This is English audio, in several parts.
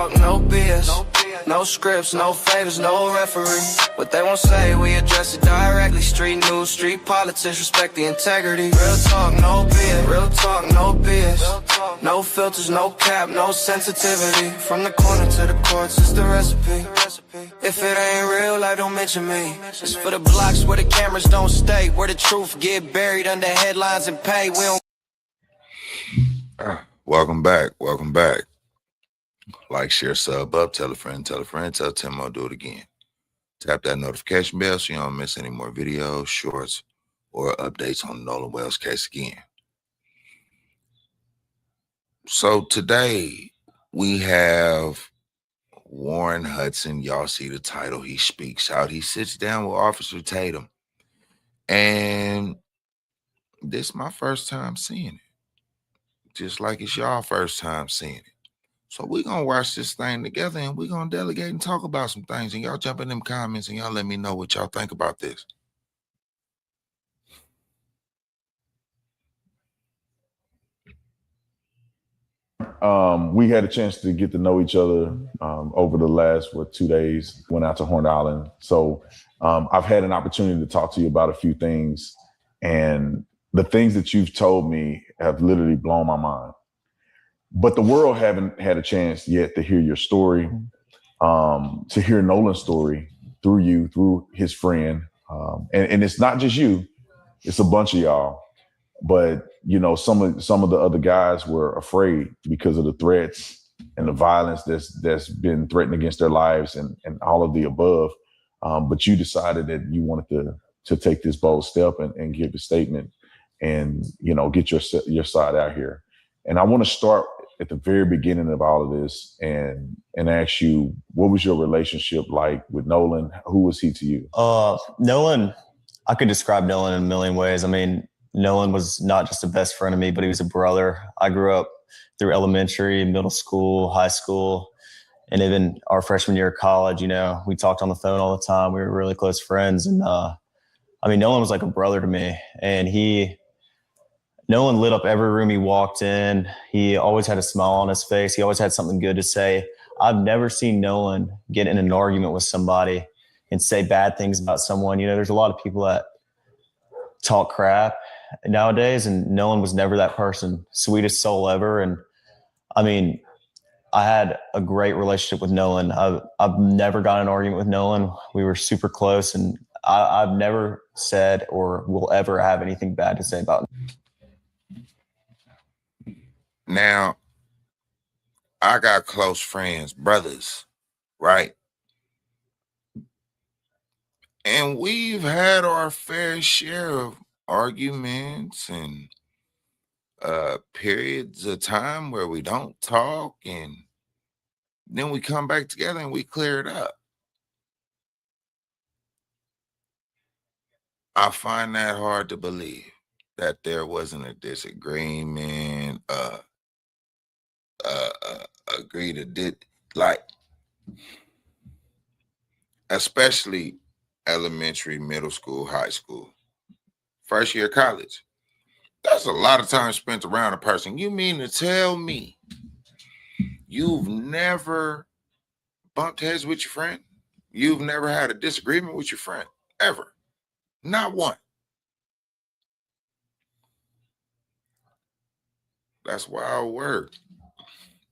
talk, no BS. No scripts, no favors, no referee. What they won't say, we address it directly. Street news, street politics, respect the integrity. Real talk, no BS. Real talk, no BS. No filters, no cap, no sensitivity. From the corner to the courts, it's the recipe. If it ain't real, I don't mention me. It's for the blocks where the cameras don't stay, where the truth get buried under headlines and pay. We don't. Welcome back. Welcome back. Like, share, sub up, tell a friend, tell Tim I'll do it again. Tap that notification bell so you don't miss any more videos, shorts, or updates on the Nolan Wells case again. So today we have Warren Hudson. Y'all see the title. He speaks out. He sits down with Officer Tatum. And this is my first time seeing it. Just like it's y'all first time seeing it. So we're going to watch this thing together and we're going to delegate and talk about some things. And y'all jump in them comments and y'all let me know what y'all think about this. We had a chance to get to know each other over the last, 2 days. Went out to Horn Island. So I've had an opportunity to talk to you about a few things. And the things that you've told me have literally blown my mind. But the world haven't had a chance yet to hear your story, to hear Nolan's story through you, through his friend. And it's not just you, it's a bunch of y'all. But, you know, some of the other guys were afraid because of the threats and the violence that's been threatened against their lives and all of the above. But you decided that you wanted to take this bold step and give a statement and, you know, get your side out here. And I want to start at the very beginning of all of this and ask you, what was your relationship like with Nolan? Who was he to you? Nolan, I could describe Nolan in a million ways. I mean, Nolan was not just a best friend of me, but he was a brother. I grew up through elementary, middle school, high school, and even our freshman year of college. You know, we talked on the phone all the time. We were really close friends. And I mean, Nolan was like a brother to me. And Nolan lit up every room he walked in. He always had a smile on his face. He always had something good to say. I've never seen Nolan get in an argument with somebody and say bad things about someone. You know, there's a lot of people that talk crap nowadays, and Nolan was never that person. Sweetest soul ever. And I mean, I had a great relationship with Nolan. I've never got in an argument with Nolan. We were super close, and I've never said or will ever have anything bad to say about him. Now, I got close friends, brothers, right? And we've had our fair share of arguments and periods of time where we don't talk, and then we come back together and we clear it up. I find that hard to believe that there wasn't a disagreement, agree to did, like, especially elementary, middle school, high school, first year of college. That's a lot of time spent around a person. You mean to tell me you've never bumped heads with your friend? You've never had a disagreement with your friend, ever? Not one. That's wild word.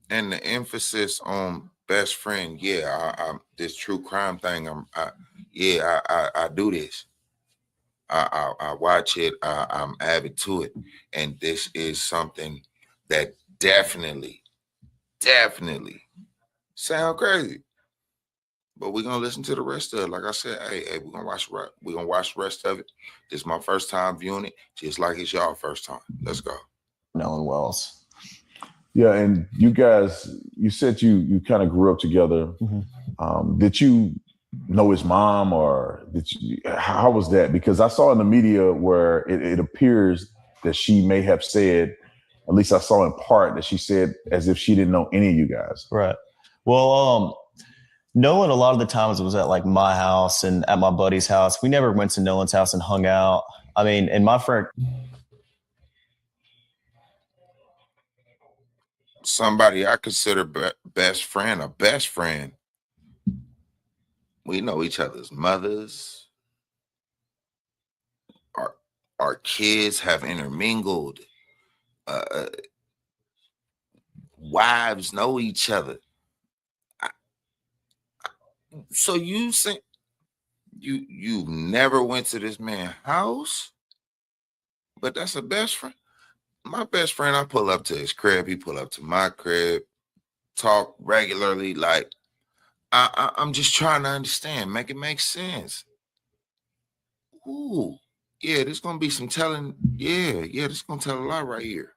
And the emphasis on best friend, yeah, I this true crime thing, I do this. I watch it. I'm avid to it, and this is something that definitely sound crazy. But we're gonna listen to the rest of it. Like I said, hey, we're gonna watch the rest of it. This is my first time viewing it, just like it's y'all first time. Let's go. Nolan Wells. Yeah, and you guys, you said you kind of grew up together. Mm-hmm. Did you know his mom, or how was that? Because I saw in the media where it appears that she may have said, at least I saw in part, that she said as if she didn't know any of you guys. Right. Well, Nolan, a lot of the times was at like my house and at my buddy's house. We never went to Nolan's house and hung out. I mean, and my friend. somebody I consider best friend, a best friend. We know each other's mothers. Our kids have intermingled. Wives know each other. So you think you never went to this man's house, but that's a best friend. My best friend, I pull up to his crib. He pull up to my crib. Talk regularly. Like I'm just trying to understand. Make it make sense. Ooh, yeah. There's gonna be some telling. Yeah. This gonna tell a lot right here.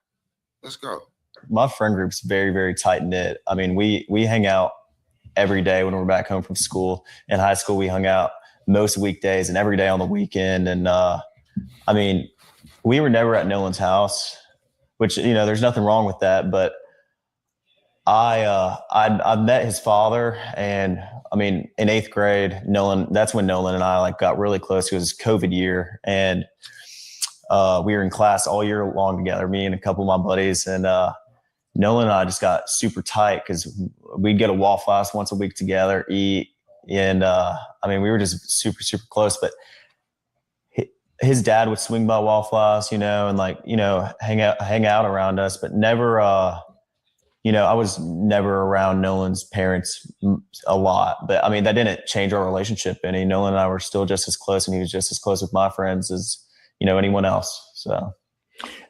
Let's go. My friend group's very, very tight knit. I mean, we hang out every day when we're back home from school. In high school, we hung out most weekdays and every day on the weekend. And I mean, we were never at Nolan's house, which, you know, there's nothing wrong with that. But I met his father, and I mean, in 8th grade, that's when Nolan and I got really close. It was COVID year, and we were in class all year long together, me and a couple of my buddies. And Nolan and I just got super tight because we'd get a Waffle House once a week together, eat. And I mean, we were just super, super close. But his dad would swing by Waffle House, and hang out around us, but never, I was never around Nolan's parents a lot. But I mean, that didn't change our relationship any. Nolan and I were still just as close, and he was just as close with my friends as, anyone else. So.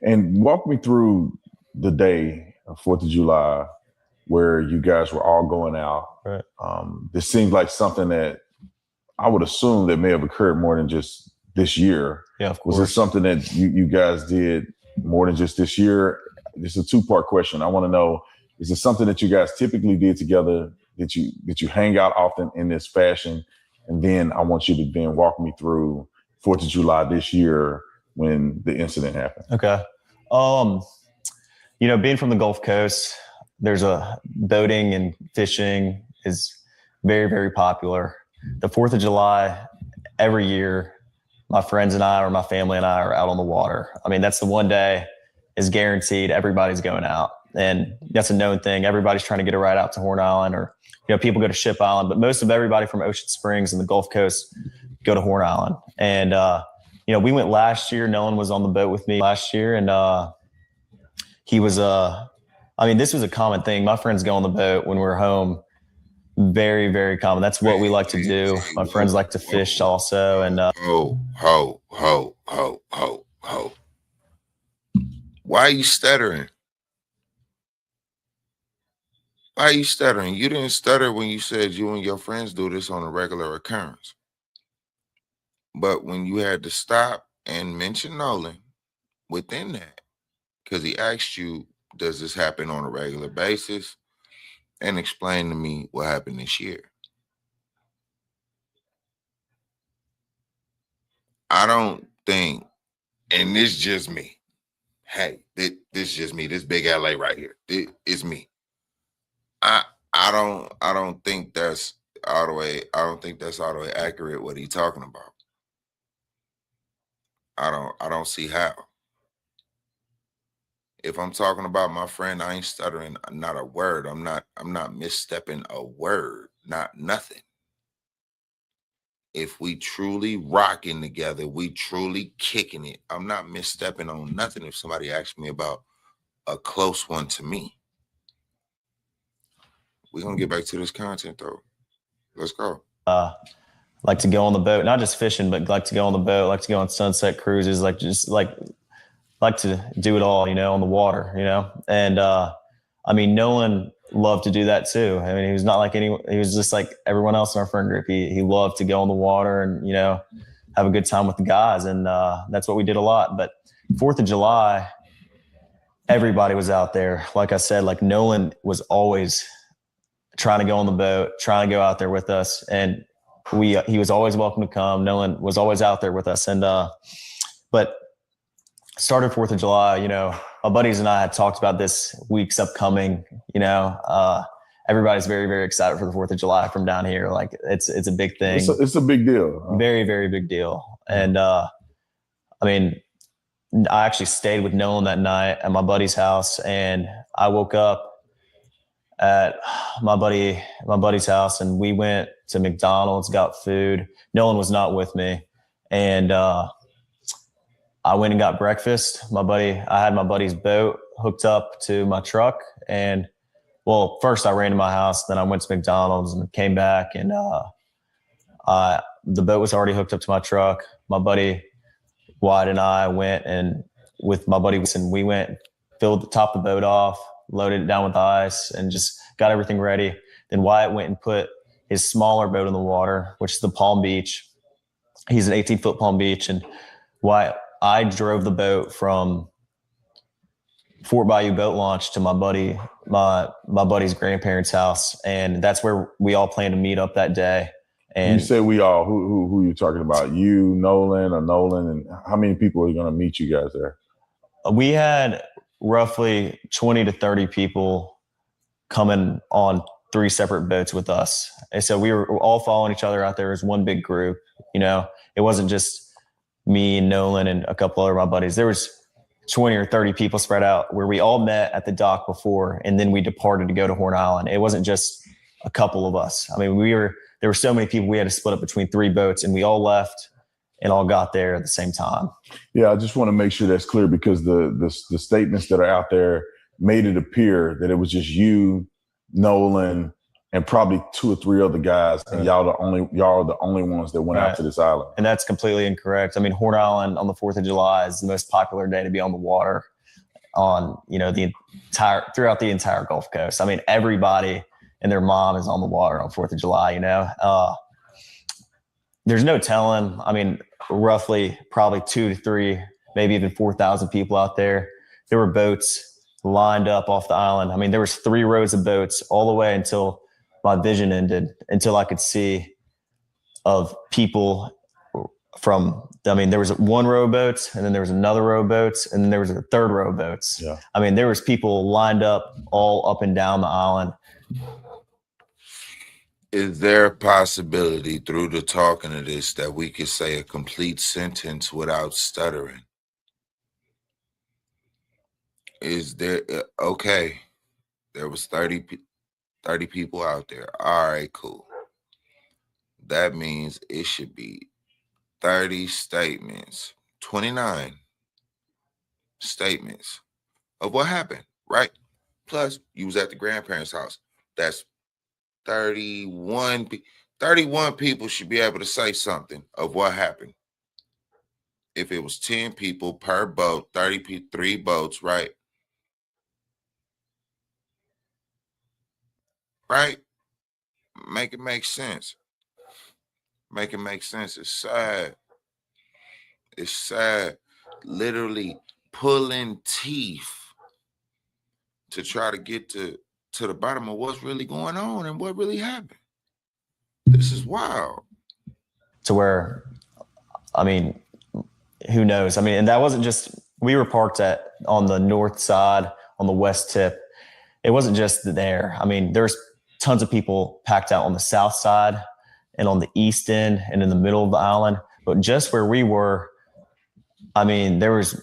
And walk me through the day, 4th of July, where you guys were all going out. Right. This seems like something that I would assume that may have occurred more than just this year. Yeah, of course. Was it something that you guys did more than just this year? It's a 2-part question. I want to know, is it something that you guys typically did together, that you hang out often in this fashion? And then I want you to then walk me through 4th of July this year when the incident happened. Okay. Being from the Gulf Coast, there's boating and fishing is very, very popular. The 4th of July, every year, my friends and I, or my family and I, are out on the water. I mean, that's the one day is guaranteed everybody's going out. And that's a known thing. Everybody's trying to get a ride out to Horn Island, or, people go to Ship Island, but most of everybody from Ocean Springs and the Gulf Coast go to Horn Island. And, we went last year. Nolan was on the boat with me last year, and he was, this was a common thing. My friends go on the boat when we're home. Very, very common. That's what we like to do. My friends like to fish also. And Ho. Why are you stuttering? Why are you stuttering? You didn't stutter when you said you and your friends do this on a regular occurrence. But when you had to stop and mention Nolan within that, because he asked you, does this happen on a regular basis? And explain to me what happened this year. I don't think, and this is just me. Hey, this is just me. This big LA right here. It's me. I don't think that's all the way. I don't think that's all the way accurate what he's talking about. I don't see how. If I'm talking about my friend, I ain't stuttering not a word. I'm not misstepping a word, not nothing. If we truly rocking together, we truly kicking it, I'm not misstepping on nothing if somebody asks me about a close one to me. We're going to get back to this content, though. Let's go. Like to go on the boat, not just fishing, but like to go on the boat, like to go on sunset cruises, like to do it all, on the water, And Nolan loved to do that too. I mean, he was not like he was just like everyone else in our friend group. He loved to go on the water and, have a good time with the guys. And that's what we did a lot. But 4th of July, everybody was out there. Like I said, Nolan was always trying to go on the boat, trying to go out there with us. And he was always welcome to come. Nolan was always out there with us. And, but started 4th of July, my buddies and I had talked about this week's upcoming, everybody's very, very excited for the 4th of July from down here. It's a big thing. It's a big deal. Very, very big deal. And, I actually stayed with Nolan that night at my buddy's house, and I woke up at my buddy's house, and we went to McDonald's, got food. Nolan was not with me, and I went and got breakfast. I had my buddy's boat hooked up to my truck, and first I ran to my house, then I went to McDonald's and came back, and the boat was already hooked up to my truck. My buddy Wyatt and I went, and with my buddy, and we went, filled the top of the boat off, loaded it down with ice, and just got everything ready. Then Wyatt went and put his smaller boat in the water, which is the Palm Beach. He's an 18-foot Palm Beach, and I drove the boat from Fort Bayou boat launch to my buddy's grandparents' house, and that's where we all planned to meet up that day. And you say we all, who you talking about? You, Nolan, and how many people are going to meet you guys there? We had roughly 20 to 30 people coming on 3 separate boats with us. And so we were all following each other out there as one big group. It wasn't just me and Nolan and a couple other of my buddies. There was 20 or 30 people spread out where we all met at the dock before, and then we departed to go to Horn Island. It wasn't just a couple of us. I mean, there were so many people, we had to split up between 3 boats, and we all left and all got there at the same time. Yeah, I just want to make sure that's clear, because the statements that are out there made it appear that it was just you, Nolan, and probably 2 or 3 other guys, and y'all are the only ones that went out to this island. And that's completely incorrect. I mean, Horn Island on the 4th of July is the most popular day to be on the water throughout the entire Gulf Coast. I mean, everybody and their mom is on the water on 4th of July, There's no telling. I mean, roughly probably 2 to 3, maybe even 4,000 people out there. There were boats lined up off the island. I mean, there was 3 rows of boats all the way until my vision ended, until I could see of people there was 1 row of boats, and then there was another row of boats, and then there was a 3rd row of boats. Yeah. I mean, there was people lined up all up and down the island. Is there a possibility through the talking of this that we could say a complete sentence without stuttering? Is there, okay, there was 30 people out there. All right, cool. That means it should be 30 statements, 29 statements of what happened, right? Plus, you was at the grandparents' house. That's 31 people should be able to say something of what happened. If it was 10 people per boat, 3 boats, right? Right? Make it make sense. Make it make sense. It's sad. It's sad. Literally pulling teeth to try to get to the bottom of what's really going on and what really happened. This is wild. To where, I mean, who knows? I mean, and that wasn't just, we were parked on the north side, on the west tip. It wasn't just there. I mean, there's tons of people packed out on the south side and on the east end and in the middle of the island. But just where we were, I mean, there was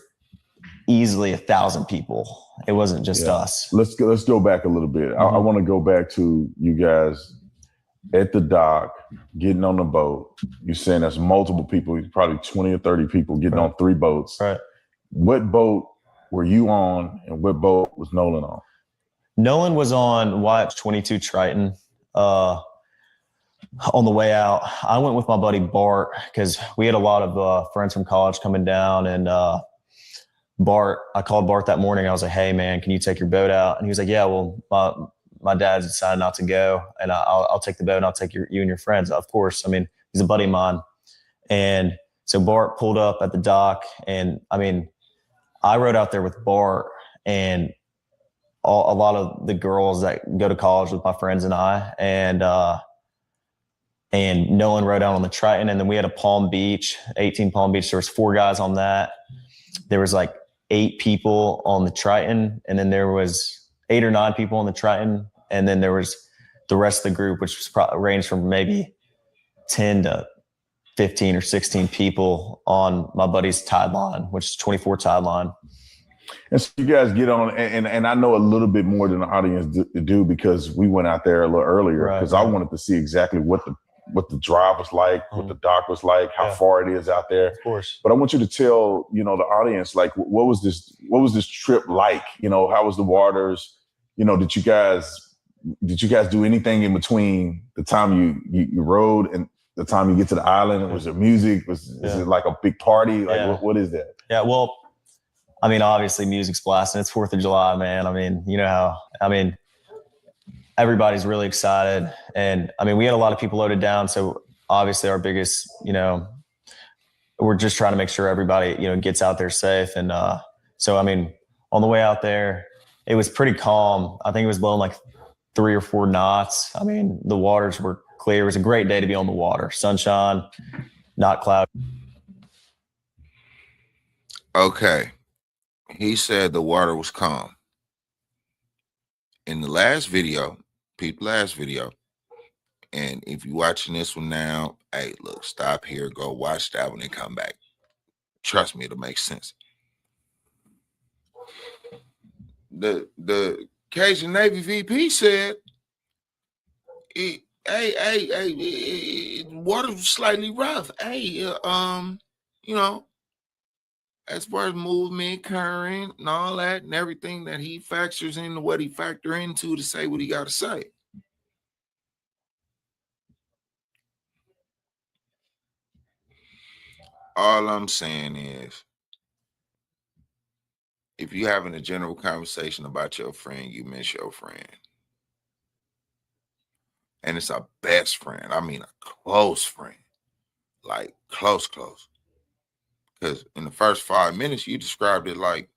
easily 1,000 people. It wasn't just us. Let's go back a little bit. I want to go back to you guys at the dock, getting on the boat. You're saying there's multiple people, probably 20 or 30 people getting on 3 boats. Right. What boat were you on, and what boat was Nolan on? Nolan was on Wyatt's 22 Triton. On the way out, I went with my buddy Bart, because we had a lot of friends from college coming down, and I called Bart that morning. I was like, "Hey man, can you take your boat out?" And he was like, "Yeah, well, my dad's decided not to go, and I'll take the boat, and I'll take you and your friends." Of course. I mean, he's a buddy of mine. And so Bart pulled up at the dock, and I mean, I rode out there with Bart and a lot of the girls that go to college with my friends and I, and Nolan rode out on the Triton. And then we had a Palm Beach, 18 Palm Beach. There was 4 guys on that. There was like 8 people on the Triton. And then there was 8 or 9 people on the Triton. And then there was the rest of the group, which was ranged from maybe 10 to 15 or 16 people on my buddy's tide line, which is 24 tide line. And so you guys get on, and I know a little bit more than the audience do because we went out there a little earlier because I wanted to see exactly what the drive was like, what the dock was like, how far it is out there. Of course. But I want you to tell, the audience, like, what was this trip like? How was the waters? Did you guys do anything in between the time you rode and the time you get to the island? Was there music? Is it like a big party? Like, what is that? Yeah, well, I mean, obviously music's blasting. It's 4th of July, man. I mean, everybody's really excited. And I mean, we had a lot of people loaded down. So obviously our biggest, we're just trying to make sure everybody, gets out there safe. And so, I mean, on the way out there, it was pretty calm. I think it was blowing like 3 or 4 knots. I mean, the waters were clear. It was a great day to be on the water. Sunshine, not cloudy. Okay. He said the water was calm. In the last video, and if you're watching this one now, hey, look, stop here, go watch that one and come back. Trust me, it'll make sense. The Cajun Navy VP said, water was slightly rough. As far as movement, current, and all that, and everything that he factors into what he factor into to say what he got to say. All I'm saying is, if you're having a general conversation about your friend, you miss your friend. And it's a best friend. I mean, a close friend. Like, close. Because in the first 5 minutes, you described it like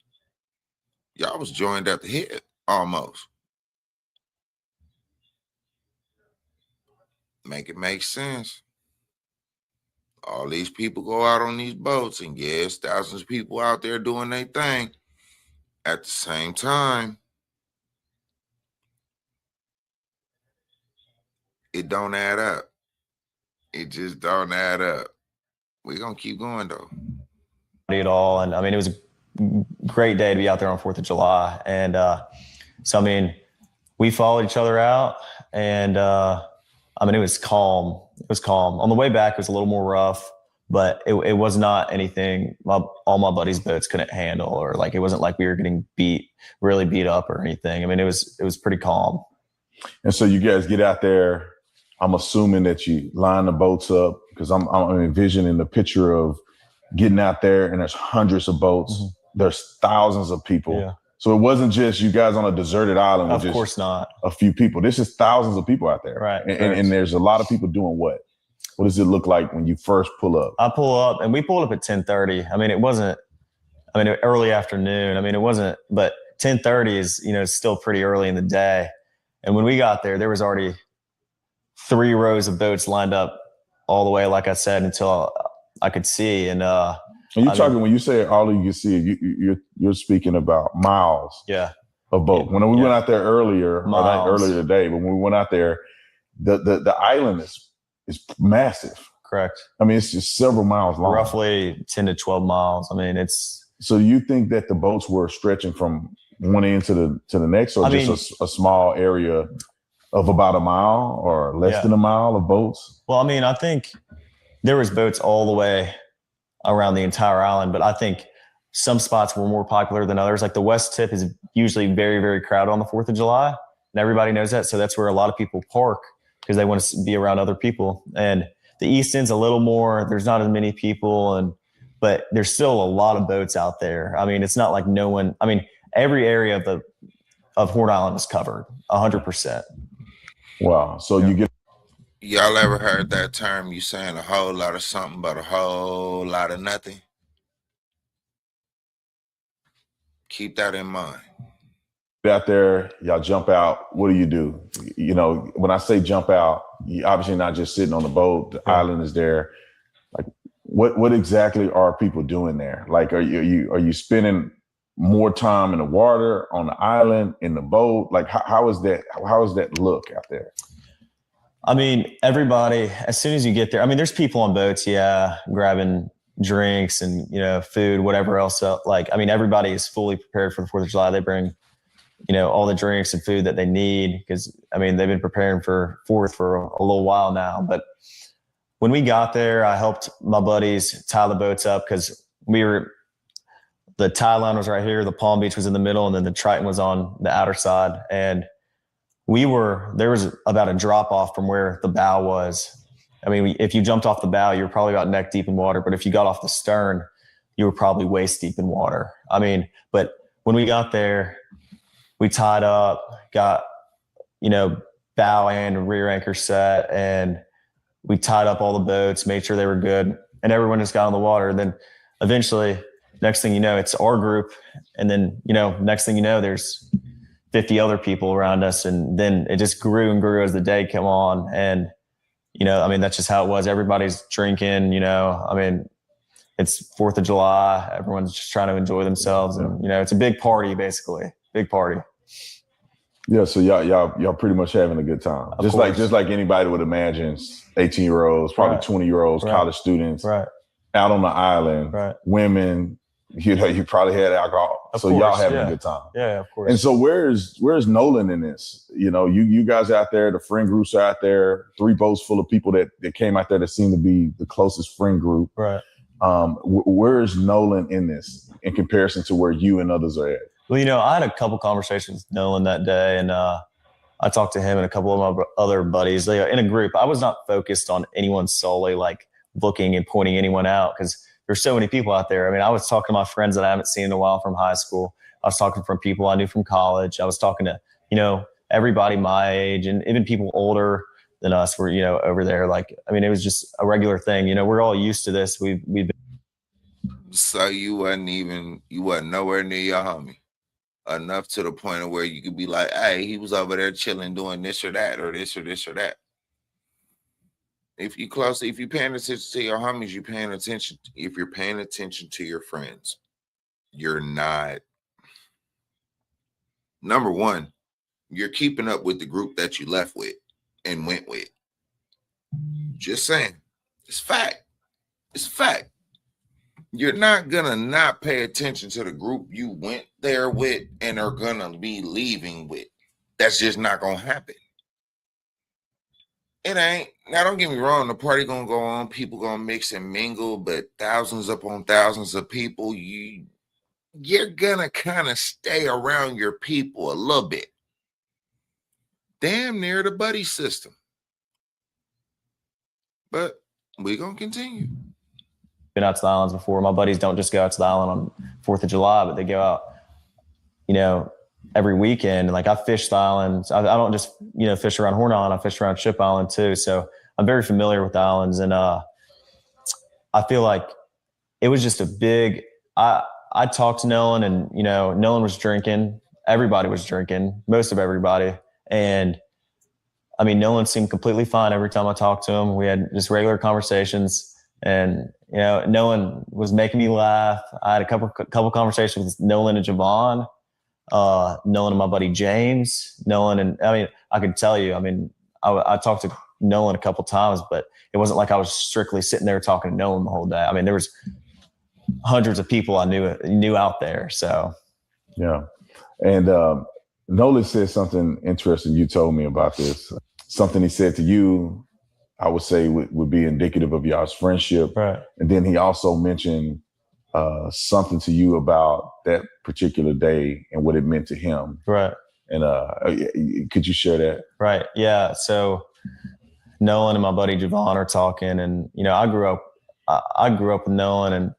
y'all was joined at the hip almost. Make it make sense. All these people go out on these boats, and yes, thousands of people out there doing their thing. At the same time, it don't add up. It just don't add up. We're going to keep going, though. At all. And I mean, it was a great day to be out there on 4th of July. And so, I mean, we followed each other out, and I mean, it was calm. It was calm. On the way back, it was a little more rough, but it was not anything all my buddies' boats couldn't handle, or like, it wasn't like we were getting really beat up or anything. I mean, it was pretty calm. And so you guys get out there. I'm assuming that you line the boats up, because I'm envisioning the picture of getting out there, and there's hundreds of boats. Mm-hmm. There's thousands of people. Yeah. So it wasn't just you guys on a deserted island with of course not a few people. This is thousands of people out there. Right. And there's a lot of people doing what? What does it look like when you first pull up? I pull up, and we pulled up at 10:30. I mean, it wasn't, early afternoon. I mean, it wasn't, but 10:30 is, still pretty early in the day. And when we got there was already 3 rows of boats lined up all the way, like I said, until I could see. And when you say all you can see, you're speaking about miles of boat. Yeah. When we went out there earlier today, but when we went out there, the island is massive. Correct. I mean, it's just several miles long. Roughly 10 to 12 miles. I mean, it's. So you think that the boats were stretching from one end to the next, or a small area of about a mile or less than a mile of boats? Well, I mean, I think there was boats all the way around the entire island, but I think some spots were more popular than others. Like the West Tip is usually very, very crowded on the 4th of July, and everybody knows that. So that's where a lot of people park because they want to be around other people. And the East End's a little more, there's not as many people, but there's still a lot of boats out there. I mean, it's not like every area of Horn Island is covered 100%. Wow. So you get. Y'all ever heard that term, you saying a whole lot of something but a whole lot of nothing? Keep that in mind. Out there, y'all jump out. What do? When I say jump out, you obviously not just sitting on the boat. The island is there. Like, what exactly are people doing there? Like, are you spending more time in the water, on the island, in the boat? Like, how is that? How is that look out there? I mean, everybody, as soon as you get there, I mean, there's people on boats, grabbing, drinks and, food, whatever else. Like, I mean, everybody is fully prepared for the 4th of July. They bring, all the drinks and food that they need because, I mean, they've been preparing for 4th for a little while now. But when we got there, I helped my buddies tie the boats up because the tie line was right here, the Palm Beach was in the middle, and then the Triton was on the outer side. And there was about a drop off from where the bow was. I mean, if you jumped off the bow, you were probably about neck deep in water. But if you got off the stern, you were probably waist deep in water. I mean, but when we got there, we tied up, got, bow and rear anchor set, and we tied up all the boats, made sure they were good, and everyone just got on the water. And then eventually, next thing you know, it's our group. And then, next thing you know, there's 50 other people around us. And then it just grew and grew as the day came on. And, I mean, that's just how it was. Everybody's drinking, I mean, it's 4th of July. Everyone's just trying to enjoy themselves. And, it's a big party, basically. Big party. Yeah. So y'all pretty much having a good time. Just like anybody would imagine, 18-year-olds, probably 20-year-olds, college students out on the island, women, you probably had alcohol. So y'all having a good time. Yeah, of course. And so where's Nolan in this? You guys out there, the friend groups are out there, 3 boats full of people that came out there that seem to be the closest friend group. Right. Where's Nolan in this in comparison to where you and others are at? Well, I had a couple conversations with Nolan that day, and I talked to him and a couple of my other buddies. In a group, I was not focused on anyone solely, like looking and pointing anyone out, because there's so many people out there. I mean, I was talking to my friends that I haven't seen in a while from high school. I was talking from people I knew from college. I was talking to, everybody my age, and even people older than us were, over there. Like, I mean, it was just a regular thing. We're all used to this. We've been. So you wasn't nowhere near your homie enough to the point of where you could be like, hey, he was over there chilling doing this or that or this or this or that. If you're paying attention to your homies, you're paying attention. If you're paying attention to your friends, you're not. Number one, you're keeping up with the group that you left with and went with. Just saying. It's fact. It's fact. You're not going to not pay attention to the group you went there with and are going to be leaving with. That's just not going to happen. It ain't. Now, don't get me wrong. The party going to go on. People going to mix and mingle, but thousands upon thousands of people, you're going to kind of stay around your people a little bit. Damn near the buddy system. But we're going to continue. Been out to the islands before. My buddies don't just go out to the island on 4th of July, but they go out, every weekend. And like, I fish the islands. I don't just, fish around Horn Island. I fish around Ship Island too. So I'm very familiar with the islands. And I feel like it was just a big, I talked to Nolan, and, Nolan was drinking. Everybody was drinking, most of everybody. And I mean, Nolan seemed completely fine every time I talked to him. We had just regular conversations, and, Nolan was making me laugh. I had a couple conversations with Nolan and Javon, Nolan and my buddy James, I could tell you, I talked to Nolan a couple times, but it wasn't like I was strictly sitting there talking to Nolan the whole day. I mean, there was hundreds of people I knew out there. So, yeah. And Nolan said something interesting. You told me about this. Something he said to you, I would say would be indicative of y'all's friendship. Right. And then he also mentioned something to you about that particular day and what it meant to him. Right. And could you share that? Right. Yeah. So Nolan and my buddy Javon are talking, and, I grew up with Nolan, and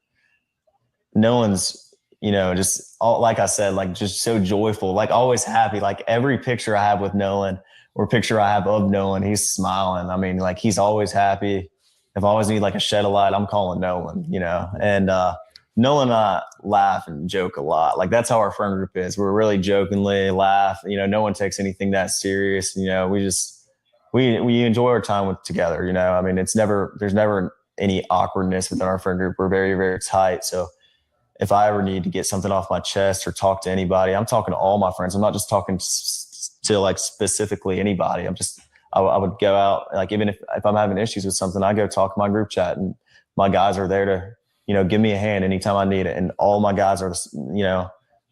Nolan's, just like I said, like just so joyful, like always happy. Like every picture I have with Nolan or picture I have of Nolan, he's smiling. I mean, like he's always happy. If I always need like a shed of light, I'm calling Nolan, and Nolan and I laugh and joke a lot. Like that's how our friend group is. We're really jokingly laugh. No one takes anything that serious. We enjoy our time together. I mean, there's never any awkwardness within our friend group. We're very, very tight. So if I ever need to get something off my chest or talk to anybody, I'm talking to all my friends. I'm not just talking to like specifically anybody. I would go out, like even if I'm having issues with something, I go talk to my group chat, and my guys are there to, give me a hand anytime I need it. And all my guys are,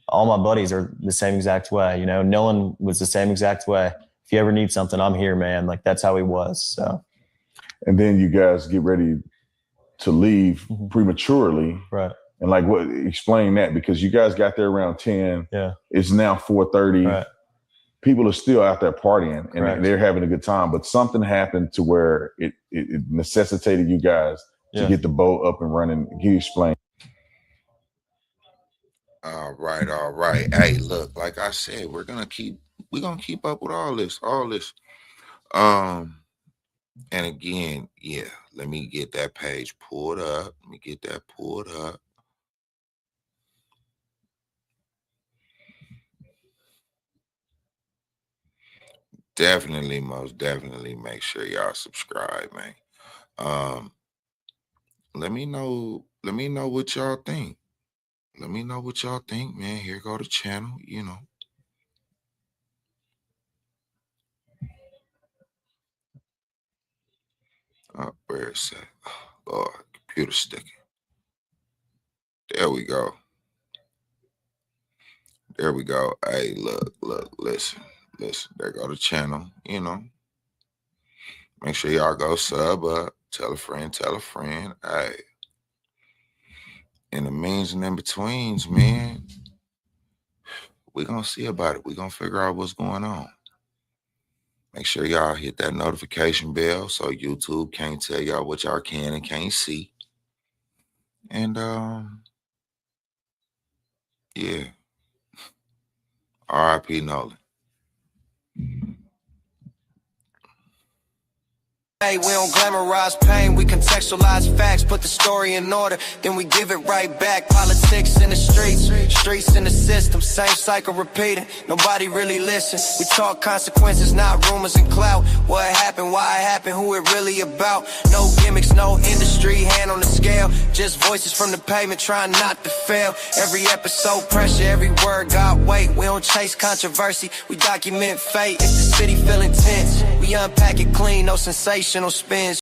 all my buddies are the same exact way. Nolan was the same exact way. If you ever need something, I'm here, man. Like, that's how he was. So. And then you guys get ready to leave prematurely. Right. And like, explain that, because you guys got there around 10. Yeah. It's now 4:30. Right. People are still out there partying and Correct. they're having a good time, but something happened to where it necessitated you guys to get the boat up and running. Can you explain? All right. Hey, look, like I said, we're gonna keep up with all this. And again, yeah, let me get that page pulled up. Definitely, most definitely make sure y'all subscribe, man. Let me know what y'all think. Man. Here go the channel, where is that? Oh, Lord, computer sticking. There we go. Hey, look, listen. There go the channel, Make sure y'all go sub up. Tell a friend. Hey. In the means and in betweens, man, we're going to see about it. We're going to figure out what's going on. Make sure y'all hit that notification bell so YouTube can't tell y'all what y'all can and can't see. And, yeah. R.I.P. Nolan. Hey, we don't glamorize pain, we contextualize facts, put the story in order, then we give it right back. Politics in the streets in the system, same cycle repeating, nobody really listens. We talk consequences, not rumors and clout. What happened, why it happened, who it really about. No gimmicks, no industry, hand on the scale. Just voices from the pavement trying not to fail. Every episode pressure, every word got weight. We don't chase controversy, we document fate. If the city feel intense, we unpack it clean, no sensational spins.